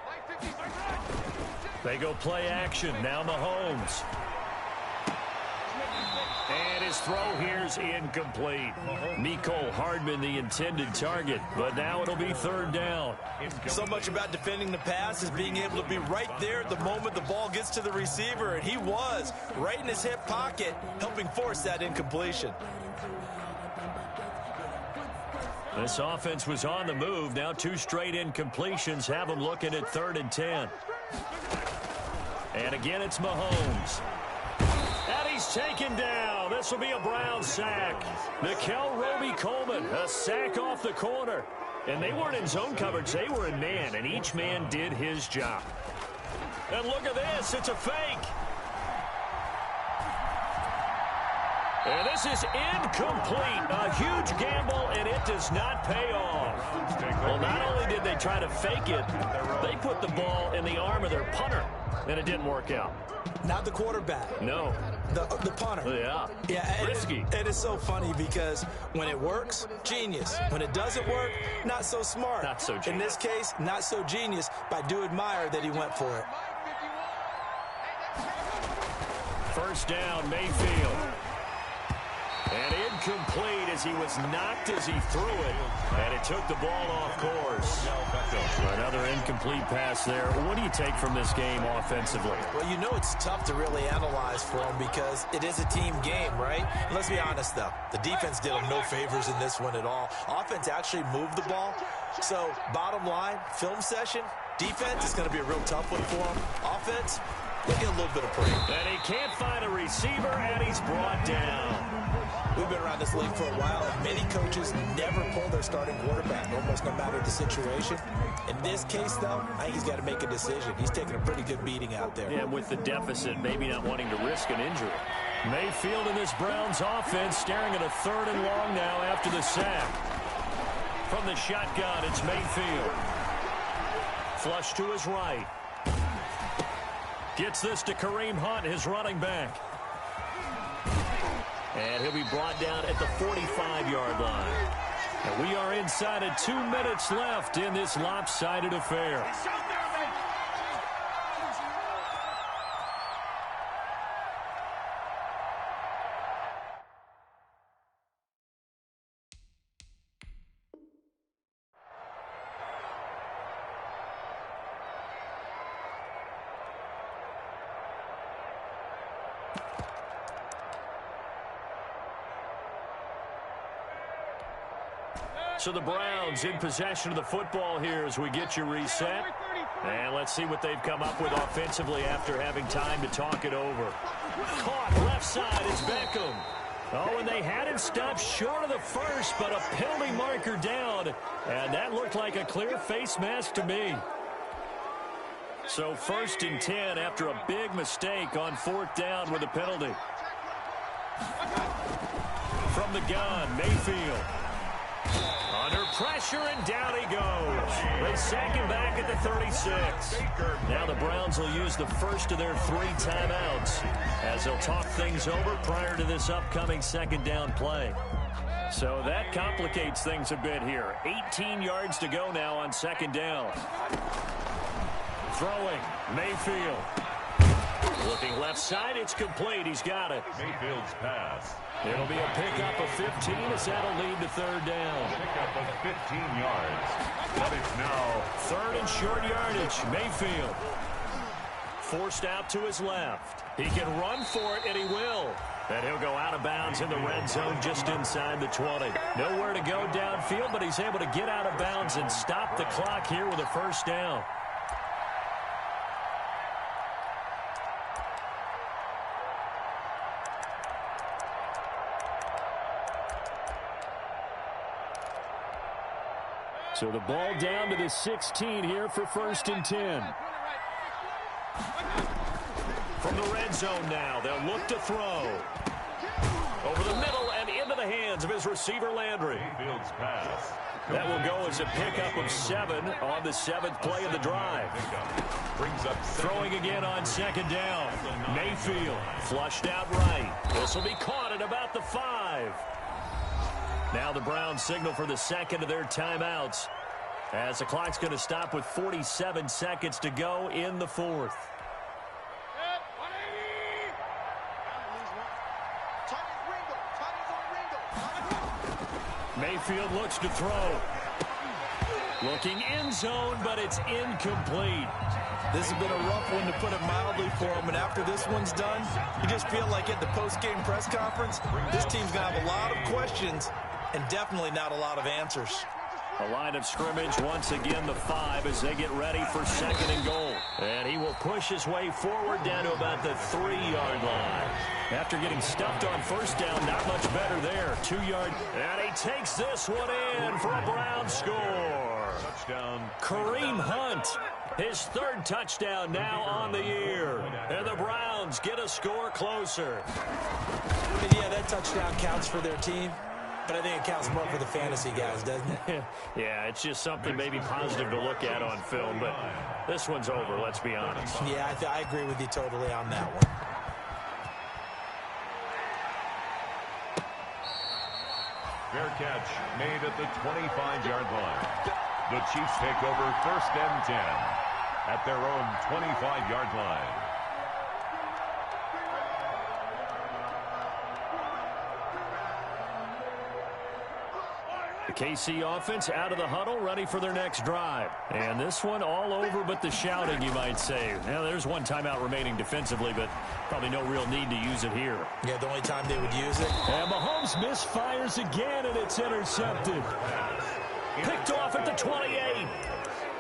Like 56. They go play action. Now Mahomes. And his throw here's incomplete. Mecole Hardman, the intended target, but now it'll be 3rd down. So much about defending the pass is being able to be right there at the moment the ball gets to the receiver, and he was right in his hip pocket, helping force that incompletion. This offense was on the move. Now 2 straight incompletions have them looking at 3rd and 10. And again, it's Mahomes. And he's taken down. This will be a Brown sack. Nickel Roby-Coleman, a sack off the corner. And they weren't in zone coverage. They were in man, and each man did his job. And look at this. It's a fake. And this is incomplete. A huge gamble, and it does not pay off. Well, not only did they try to fake it, they put the ball in the arm of their punter, and it didn't work out. Not the quarterback. No. The punter. Yeah. Yeah. Risky. It is so funny because when it works, genius. When it doesn't work, not so smart. Not so genius. In this case, not so genius, but I do admire that he went for it. 1st down, Mayfield. And incomplete as he was knocked as he threw it. And it took the ball off course. Another incomplete pass there. What do you take from this game offensively? Well, you know it's tough to really analyze for them because it is a team game, right? Let's be honest, though. The defense did them no favors in this one at all. Offense actually moved the ball. So, bottom line, film session, defense is going to be a real tough one for them. Offense, they'll get a little bit of break. And he can't find a receiver, and he's brought down. We've been around this league for a while, and many coaches never pull their starting quarterback, almost no matter the situation. In this case, though, I think he's got to make a decision. He's taking a pretty good beating out there. Yeah, with the deficit, maybe not wanting to risk an injury. Mayfield in this Browns offense staring at a 3rd and long now after the sack. From the shotgun, it's Mayfield. Flush to his right. Gets this to Kareem Hunt, his running back. And he'll be brought down at the 45-yard line. And we are inside of 2 minutes left in this lopsided affair. So the Browns in possession of the football here as we get you reset. And let's see what they've come up with offensively after having time to talk it over. Caught left side, it's Beckham. Oh, and they had him stopped short of the first, but a penalty marker down. And that looked like a clear face mask to me. So 1st and 10 after a big mistake on 4th down with a penalty. From the gun, Mayfield. Under pressure, and down he goes. They sack him back at the 36. Now the Browns will use the first of their 3 timeouts as they'll talk things over prior to this upcoming 2nd down play. So that complicates things a bit here. 18 yards to go now on 2nd down. Throwing, Mayfield. Looking left side, it's complete. He's got it. Mayfield's pass. It'll be a pickup of 15 as that'll lead to 3rd down. Pickup of 15 yards. But it's now 3rd and short yardage. Mayfield. Forced out to his left. He can run for it, and he will. And he'll go out of bounds in the red zone just inside the 20. Nowhere to go downfield, but he's able to get out of bounds and stop the clock here with a 1st down. So the ball down to the 16 here for 1st and 10. From the red zone now, they'll look to throw. Over the middle and into the hands of his receiver, Landry. Mayfield's pass. That will go as a pickup of 7 on the 7th play of the drive. Brings up throwing again on 2nd down. Mayfield flushed out right. This will be caught at about the 5. Now the Browns signal for the 2nd of their timeouts as the clock's going to stop with 47 seconds to go in the 4th. Mayfield looks to throw. Looking end zone, but it's incomplete. This has been a rough one, to put it mildly, for him. And after this one's done, you just feel like at the post-game press conference, this team's going to have a lot of questions and definitely not a lot of answers. A line of scrimmage, once again the 5 as they get ready for 2nd and goal. And he will push his way forward down to about the 3-yard line. After getting stuffed on 1st down, not much better there. 2-yard. And he takes this one in for a Brown score. touchdown. Kareem Hunt, his 3rd touchdown now on the year. And the Browns get a score closer. Yeah, that touchdown counts for their team. But I think it counts more for the fantasy guys, doesn't it? Yeah, it's just something maybe positive to look at on film, but this one's over, let's be honest. Yeah, I agree with you totally on that one. Fair catch made at the 25-yard line. The Chiefs take over 1st and 10 at their own 25-yard line. The KC offense out of the huddle, ready for their next drive. And this one all over but the shouting, you might say. Now, there's one timeout remaining defensively, but probably no real need to use it here. Yeah, the only time they would use it. And Mahomes misfires again, and it's intercepted. Picked off at the 28.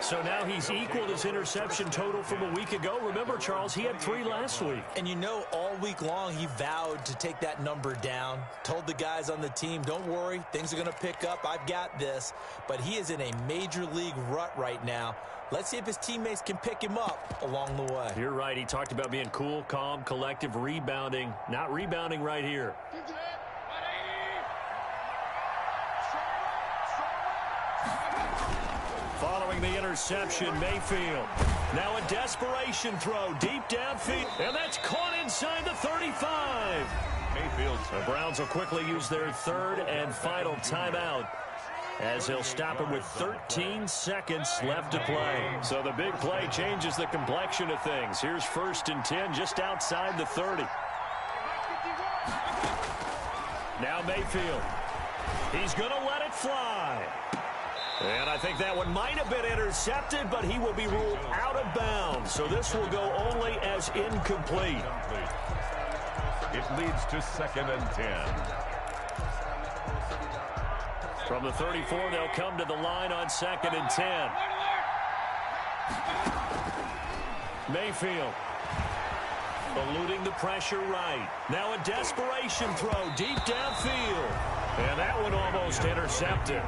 So now he's equaled his interception total from a week ago. Remember, Charles, he had 3 last week. And you know, all week long he vowed to take that number down. Told the guys on the team, don't worry, things are going to pick up. I've got this. But he is in a major league rut right now. Let's see if his teammates can pick him up along the way. You're right. He talked about being cool, calm, collective, rebounding. Not rebounding right here. Following the interception, Mayfield. Now a desperation throw deep downfield, and that's caught inside the 35. Mayfield. The Browns will quickly use their 3rd and final timeout as they'll stop him with 13 seconds left to play. So the big play changes the complexion of things. Here's 1st and 10 just outside the 30. Now Mayfield. He's going to let it fly. And I think that one might have been intercepted, but he will be ruled out of bounds. So this will go only as incomplete. It leads to 2nd and 10. From the 34, they'll come to the line on 2nd and 10. Mayfield eluding the pressure right. Now a desperation throw deep downfield. And that one almost intercepted.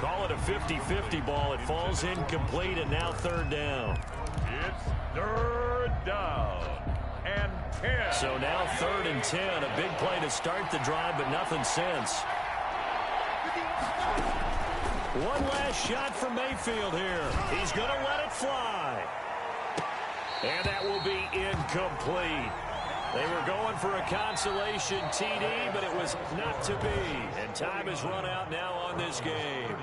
Call it a 50-50 ball. It falls incomplete, and now 3rd down. It's 3rd down and 10. So now 3rd and 10. A big play to start the drive, but nothing since. One last shot from Mayfield here. He's going to let it fly. And that will be incomplete. They were going for a consolation TD, but it was not to be. And time has run out now on this game.